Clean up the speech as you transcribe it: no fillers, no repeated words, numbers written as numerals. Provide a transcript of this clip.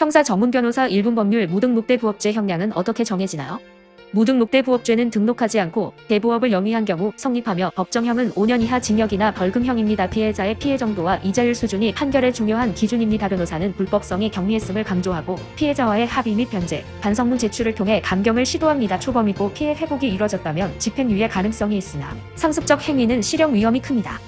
형사 전문 변호사 1분 법률 무등록대부업죄 형량은 어떻게 정해지나요? 무등록대부업죄는 등록하지 않고 대부업을 영위한 경우 성립하며 법정형은 5년 이하 징역이나 벌금형입니다. 피해자의 피해 정도와 이자율 수준이 판결의 중요한 기준입니다. 변호사는 불법성이 경미했음을 강조하고 피해자와의 합의 및 변제, 반성문 제출을 통해 감경을 시도합니다. 초범이고 피해 회복이 이뤄졌다면 집행유예 가능성이 있으나 상습적 행위는 실형 위험이 큽니다.